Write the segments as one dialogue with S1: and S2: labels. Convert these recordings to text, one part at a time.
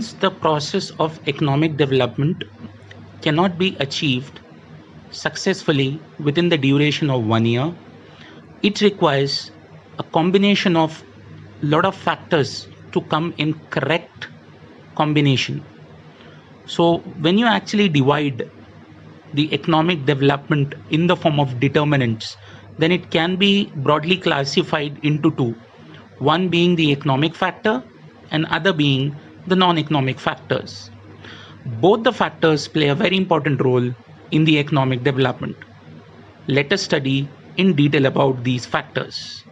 S1: Since the process of economic development cannot be achieved successfully within the duration of 1 year, it requires a combination of lot of factors to come in correct combination. So when you actually divide the economic development in the form of determinants, then it can be broadly classified into two, one being the economic factor and other being the non-economic factors. Both the factors play a very important role in the economic development. Let us study in detail about these factors.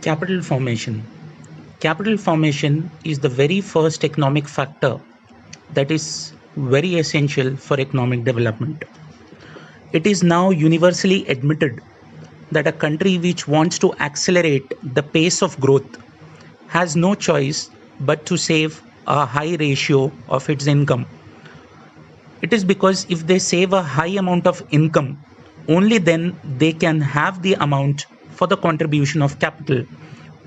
S1: Capital formation. Capital formation is the very first economic factor that is very essential for economic development. It is now universally admitted that a country which wants to accelerate the pace of growth has no choice but to save a high ratio of its income. It is because if they save a high amount of income, only then they can have the amount for the contribution of capital,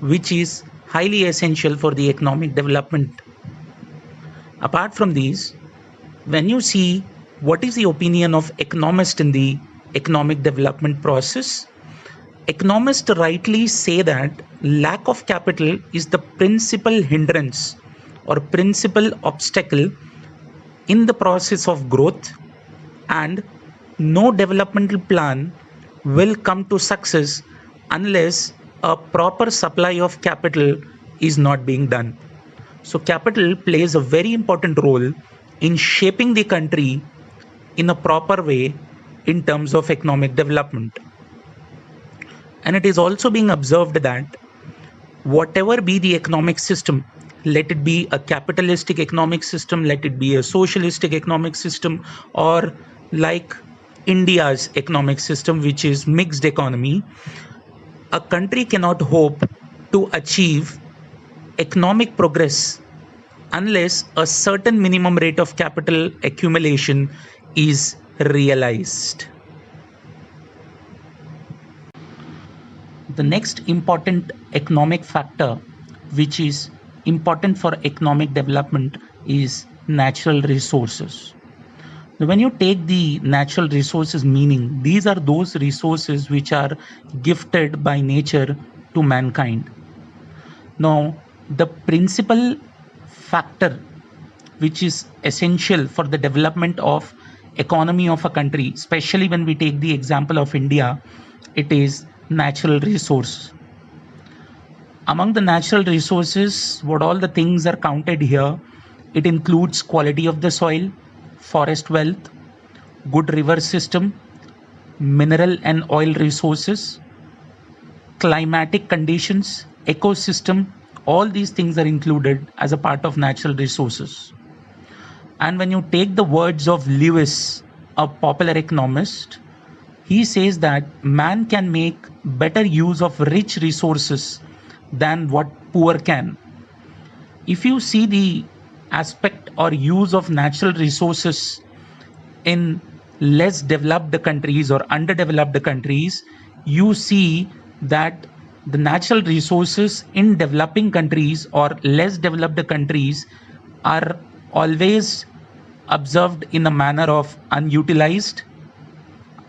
S1: which is highly essential for the economic development. Apart from these, when you see what is the opinion of economists in the economic development process, economists rightly say that lack of capital is the principal hindrance or principal obstacle in the process of growth, and no developmental plan will come to success unless a proper supply of capital is not being done. So capital plays a very important role in shaping the country in a proper way in terms of economic development. And it is also being observed that whatever be the economic system, let it be a capitalistic economic system, let it be a socialistic economic system, or like India's economic system, which is mixed economy, a country cannot hope to achieve economic progress unless a certain minimum rate of capital accumulation is realized. The next important economic factor, which is important for economic development, is natural resources. Now, when you take the natural resources meaning, these are those resources which are gifted by nature to mankind. Now, the principal factor which is essential for the development of economy of a country, especially when we take the example of India, it is natural resource. Among the natural resources, what all the things are counted here, it includes quality of the soil, forest wealth, good river system, mineral and oil resources, climatic conditions, ecosystem. All these things are included as a part of natural resources. And when you take the words of Lewis, a popular economist, he says that man can make better use of rich resources than what poor can. If you see the aspect or use of natural resources in less developed countries or underdeveloped countries, you see that the natural resources in developing countries or less developed countries are always observed in a manner of unutilized,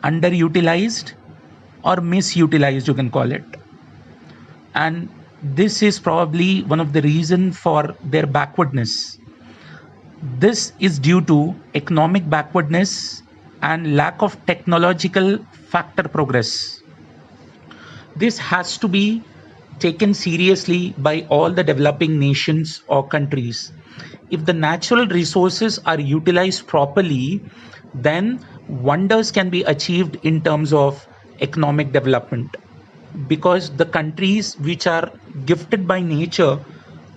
S1: underutilized, or misutilized, you can call it. And this is probably one of the reasons for their backwardness. This is due to economic backwardness and lack of technological factor progress. This has to be taken seriously by all the developing nations or countries. If the natural resources are utilized properly, then wonders can be achieved in terms of economic development. Because the countries which are gifted by nature,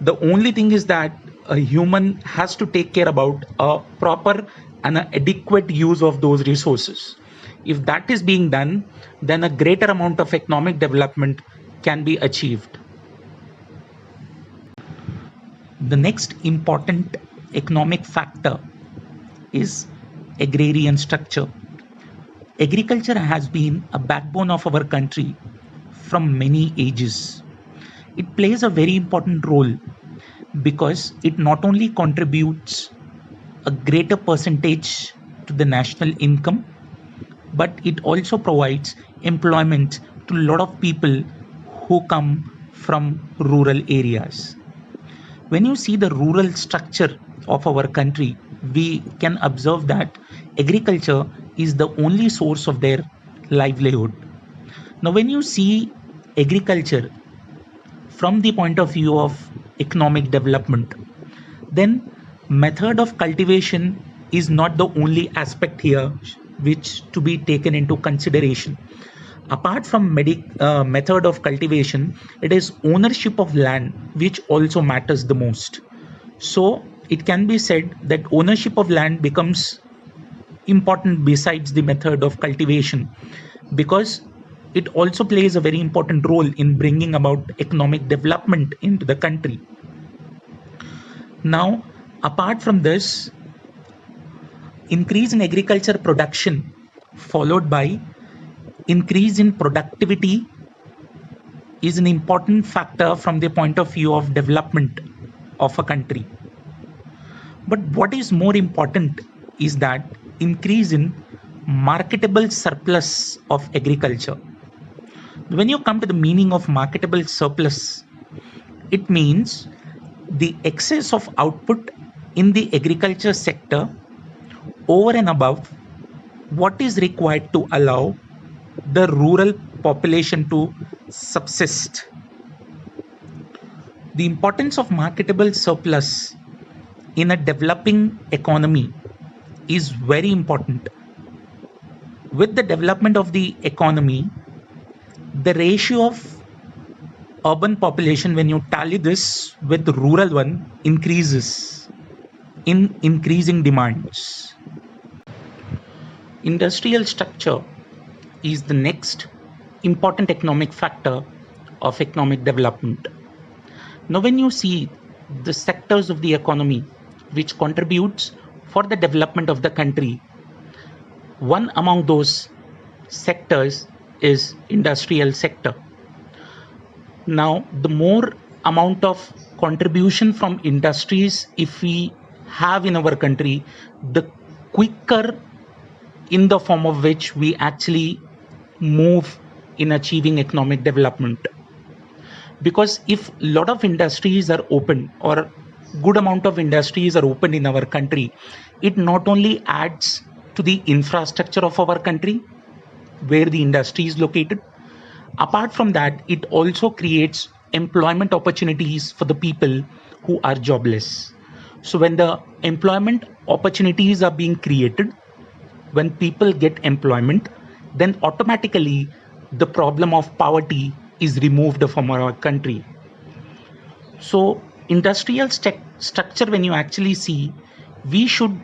S1: the only thing is that a human has to take care about a proper and an adequate use of those resources. If that is being done, then a greater amount of economic development can be achieved. The next important economic factor is agrarian structure. Agriculture has been a backbone of our country from many ages. It plays a very important role because it not only contributes a greater percentage to the national income, but it also provides employment to a lot of people who come from rural areas. When you see the rural structure of our country, we can observe that agriculture is the only source of their livelihood. Now, when you see agriculture from the point of view of economic development, then method of cultivation is not the only aspect here which to be taken into consideration. Apart from method of cultivation, it is ownership of land which also matters the most. So it can be said that ownership of land becomes important besides the method of cultivation, because it also plays a very important role in bringing about economic development into the country. Now, apart from this, increase in agriculture production followed by increase in productivity is an important factor from the point of view of development of a country. But what is more important is that increase in marketable surplus of agriculture. When you come to the meaning of marketable surplus, it means the excess of output in the agriculture sector over and above what is required to allow the rural population to subsist. The importance of marketable surplus in a developing economy is very important. With the development of the economy, the ratio of urban population, when you tally this with the rural one, increases in increasing demands. Industrial structure is the next important economic factor of economic development. Now, when you see the sectors of the economy which contributes for the development of the country, one among those sectors is industrial sector. Now, the more amount of contribution from industries if we have in our country, the quicker in the form of which we actually move in achieving economic development. Because if a lot of industries are open, or good amount of industries are open in our country, it not only adds to the infrastructure of our country where the industry is located, apart from that, it also creates employment opportunities for the people who are jobless. So when the employment opportunities are being created, when people get employment, then automatically the problem of poverty is removed from our country. So industrial structure, when you actually see, we should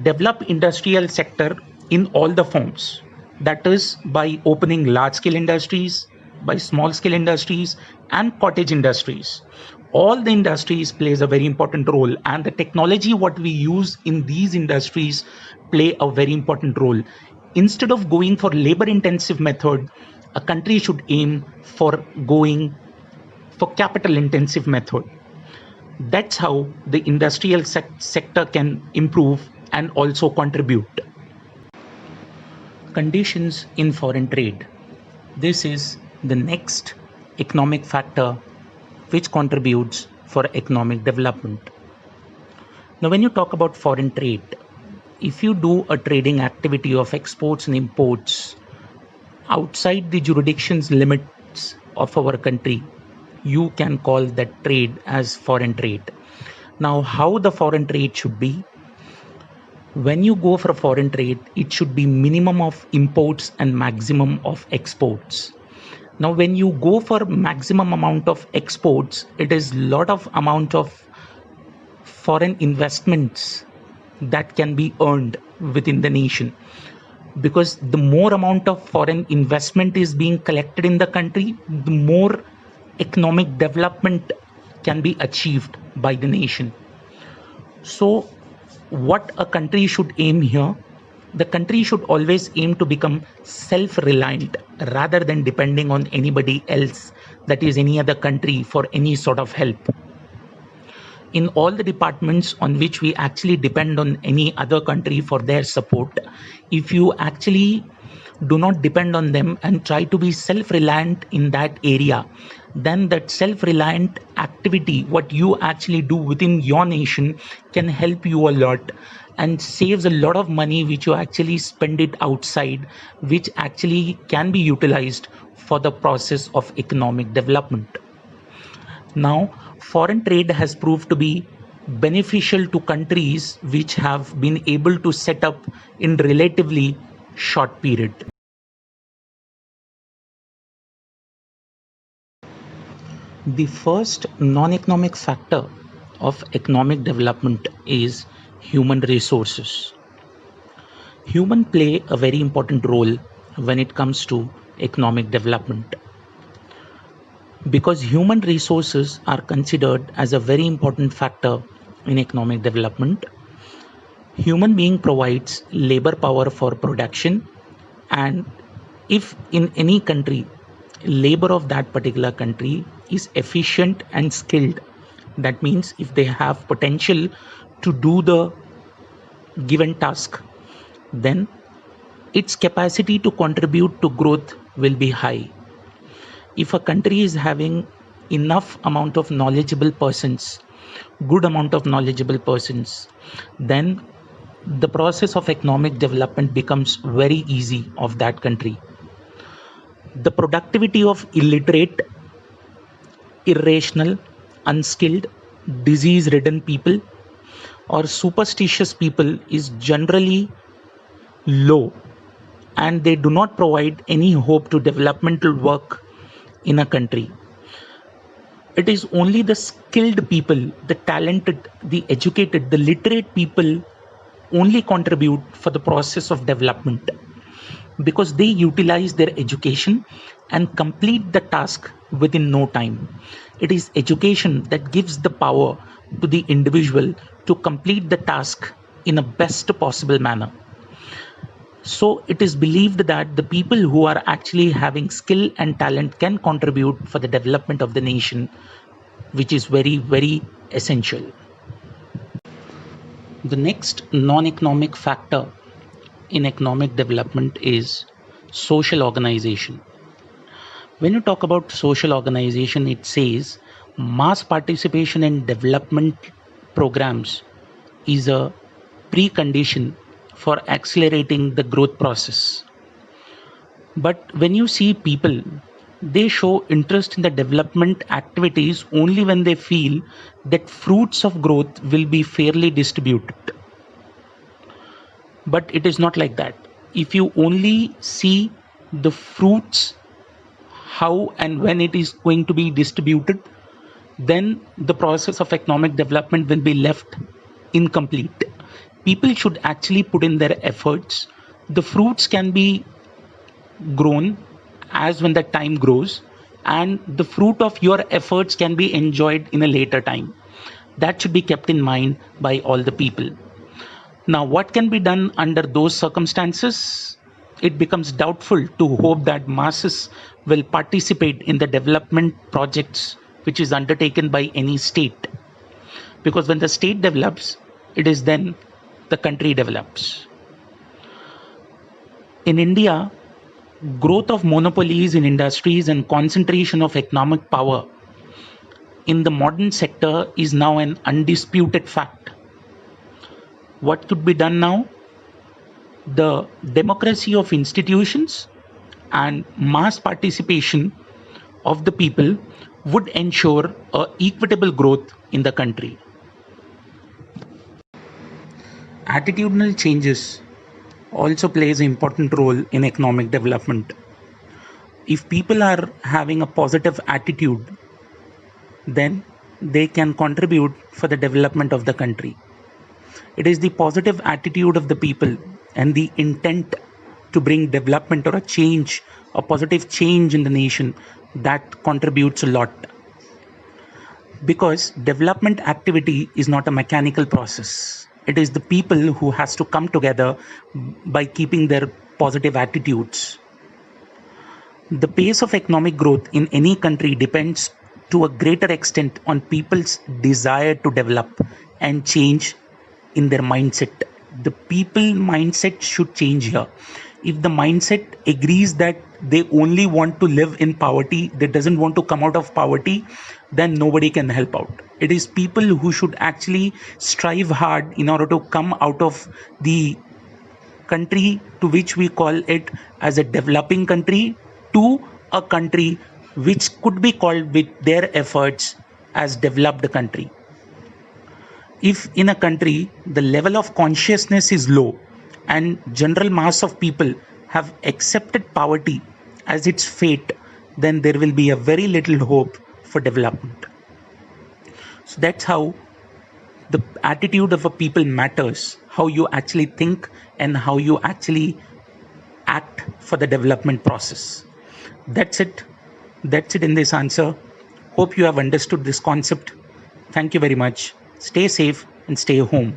S1: develop industrial sector in all the forms. That is by opening large scale industries, by small scale industries and cottage industries. All the industries plays a very important role, and the technology what we use in these industries play a very important role. Instead of going for labor intensive method, a country should aim for going for capital intensive method. That's how the industrial sector can improve and also contribute. Conditions in foreign trade. This is the next economic factor which contributes for economic development. Now, when you talk about foreign trade, if you do a trading activity of exports and imports outside the jurisdiction's limits of our country, you can call that trade as foreign trade. Now, how the foreign trade should be? When you go for a foreign trade, it should be minimum of imports and maximum of exports. Now, when you go for maximum amount of exports, it is lot of amount of foreign investments that can be earned within the nation. Because the more amount of foreign investment is being collected in the country, the more economic development can be achieved by the nation. So what a country should aim here, The country should always aim to become self-reliant rather than depending on anybody else, that is any other country, for any sort of help. In all the departments on which we actually depend on any other country for their support, if you actually do not depend on them and try to be self-reliant in that area, then that self-reliant activity, what you actually do within your nation, can help you a lot and saves a lot of money which you actually spend it outside, which actually can be utilized for the process of economic development. Now, foreign trade has proved to be beneficial to countries which have been able to set up in relatively short period. The first non-economic factor of economic development is human resources. Humans play a very important role when it comes to economic development, because human resources are considered as a very important factor in economic development. Human being provides labor power for production, and if in any country labor of that particular country is efficient and skilled, that means if they have potential to do the given task, then its capacity to contribute to growth will be high. If a country is having enough amount of knowledgeable persons, good amount of knowledgeable persons, then the process of economic development becomes very easy of that country. The productivity of illiterate, irrational, unskilled, disease ridden people or superstitious people is generally low, and they do not provide any hope to developmental work in a country. It is only the skilled people, the talented, the educated, the literate people only contribute for the process of development, because they utilize their education and complete the task within no time. It is education that gives the power to the individual to complete the task in a best possible manner. So it is believed that the people who are actually having skill and talent can contribute for the development of the nation, which is very, very essential. The next non-economic factor in economic development is social organization. When you talk about social organization, it says mass participation in development programs is a precondition for accelerating the growth process. But when you see people, they show interest in the development activities only when they feel that fruits of growth will be fairly distributed. But it is not like that. If you only see the fruits, how and when it is going to be distributed, then the process of economic development will be left incomplete. People should actually put in their efforts. The fruits can be grown as when the time grows, and the fruit of your efforts can be enjoyed in a later time. That should be kept in mind by all the people. Now, what can be done under those circumstances? It becomes doubtful to hope that masses will participate in the development projects which is undertaken by any state. Because when the state develops, it is then the country develops. In India, growth of monopolies in industries and concentration of economic power in the modern sector is now an undisputed fact. What could be done now? The democracy of institutions and mass participation of the people would ensure a equitable growth in the country. Attitudinal changes also plays an important role in economic development. If people are having a positive attitude, then they can contribute for the development of the country. It is the positive attitude of the people and the intent to bring development or a change, a positive change in the nation, that contributes a lot. Because development activity is not a mechanical process. It is the people who has to come together by keeping their positive attitudes. The pace of economic growth in any country depends to a greater extent on people's desire to develop and change in their mindset. The people mindset should change here. If the mindset agrees that they only want to live in poverty, they doesn't want to come out of poverty, then nobody can help out. It is people who should actually strive hard in order to come out of the country to which we call it as a developing country to a country which could be called with their efforts as developed country. If in a country the level of consciousness is low and general mass of people have accepted poverty as its fate, then there will be a very little hope for development. So that's how the attitude of a people matters, how you actually think and how you actually act for the development process. That's it. That's it in this answer. Hope you have understood this concept. Thank you very much. Stay safe and stay home.